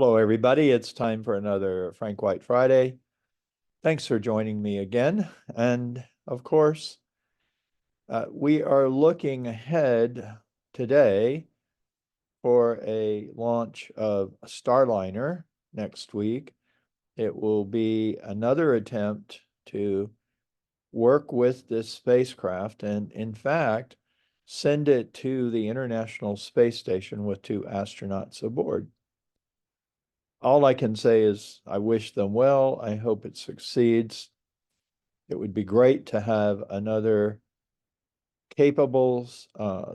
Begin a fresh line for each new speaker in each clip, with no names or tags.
Hello, everybody. It's time for another Frank White Friday. Thanks for joining me again. And of course, we are looking ahead today for a launch of Starliner next week. It will be another attempt to work with this spacecraft and, in fact, send it to the International Space Station with two astronauts aboard. All I can say is I wish them well. I hope it succeeds. It would be great to have another capable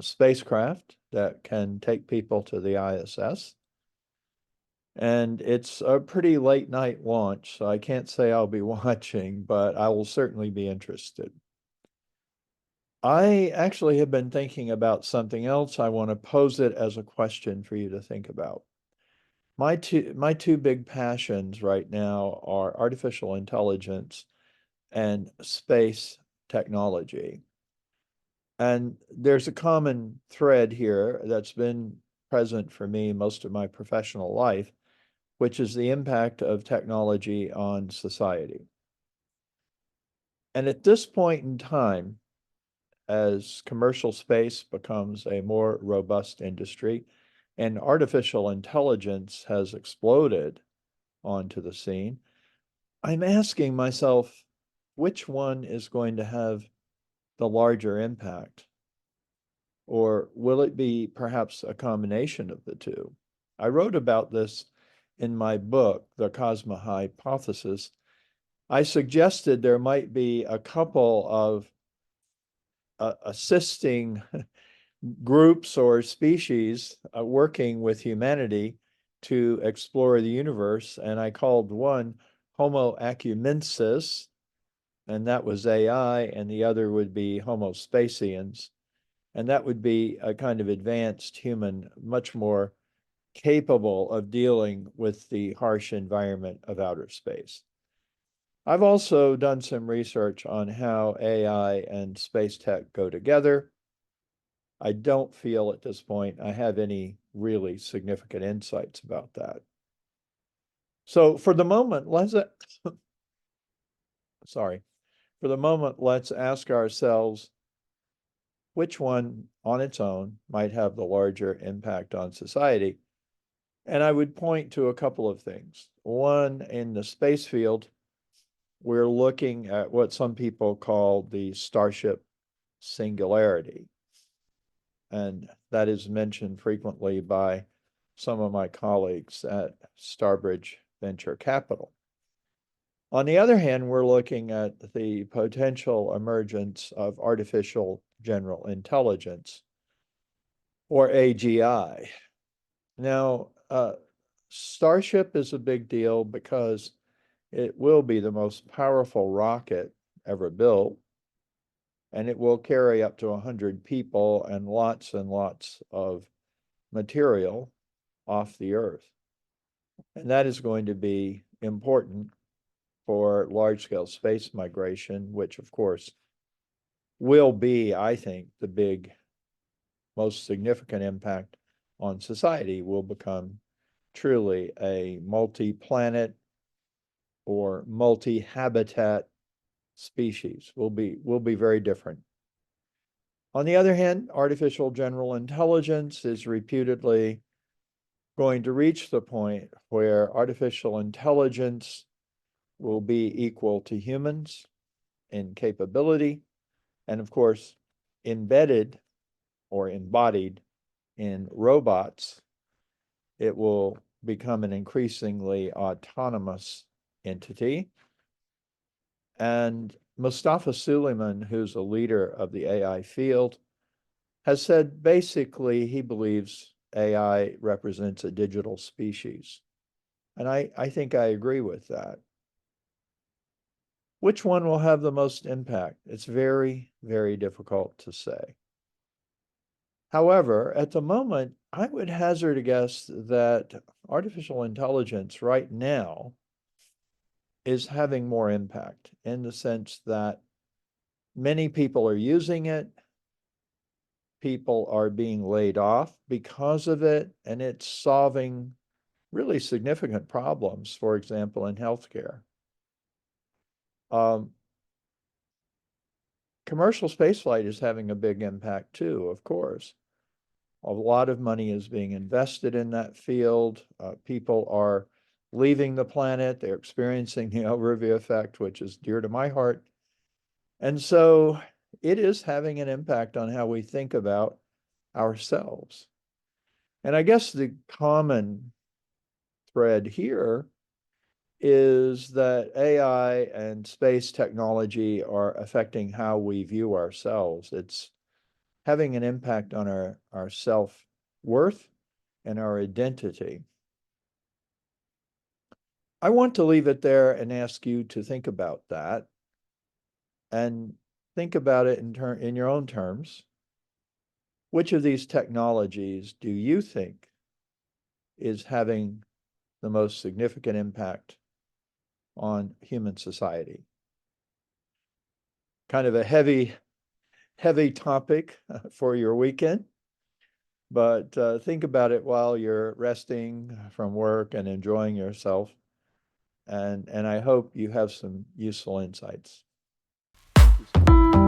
spacecraft that can take people to the ISS. And it's a pretty late night launch, so I can't say I'll be watching, but I will certainly be interested. I actually have been thinking about something else. I want to pose it as a question for you to think about. My two big passions right now are artificial intelligence and space technology. And there's a common thread here that's been present for me most of my professional life, which is the impact of technology on society. And at this point in time, as commercial space becomes a more robust industry and artificial intelligence has exploded onto the scene, I'm asking myself, which one is going to have the larger impact? Or will it be perhaps a combination of the two? I wrote about this in my book, The Cosmo Hypothesis. I suggested there might be a couple of assisting groups or species working with humanity to explore the universe, and I called one Homo acumensis, and that was AI, and the other would be Homo spaciens. And that would be a kind of advanced human, much more capable of dealing with the harsh environment of outer space. I've also done some research on how AI and space tech go together. I don't feel at this point I have any really significant insights about that. So for the moment, sorry, for the moment, let's ask ourselves which one on its own might have the larger impact on society. And I would point to a couple of things. One, in the space field, we're looking at what some people call the Starship singularity. And that is mentioned frequently by some of my colleagues at Starbridge Venture Capital. On the other hand, we're looking at the potential emergence of artificial general intelligence, or AGI. Now, Starship is a big deal because it will be the most powerful rocket ever built, and it will carry up to 100 people and lots of material off the Earth. And that is going to be important for large-scale space migration, which, of course, will be, I think, the big, most significant impact on society will become truly a multi-planet or multi-habitat species. Will be very different. On the other hand, artificial general intelligence is reputedly going to reach the point where artificial intelligence will be equal to humans in capability, and of course, embedded or embodied in robots, it will become an increasingly autonomous entity. And Mustafa Suleiman, who's a leader of the AI field, has said basically he believes AI represents a digital species. And I think I agree with that. Which one will have the most impact? It's very, very difficult to say. However, at the moment, I would hazard a guess that artificial intelligence right now is having more impact in the sense that many people are using it, people are being laid off because of it, and it's solving really significant problems, for example, in healthcare. Um, commercial spaceflight is having a big impact too, of course. A lot of money is being invested in that field. People are leaving the planet. They're experiencing the overview effect, which is dear to my heart. And so it is having an impact on how we think about ourselves. And I guess the common thread here is that AI and space technology are affecting how we view ourselves. It's having an impact on our self-worth and our identity. I want to leave it there and ask you to think about that and think about it in your own terms. Which of these technologies do you think is having the most significant impact on human society? Kind of a heavy topic for your weekend, but think about it while you're resting from work and enjoying yourself. And I hope you have some useful insights. Thank you so much.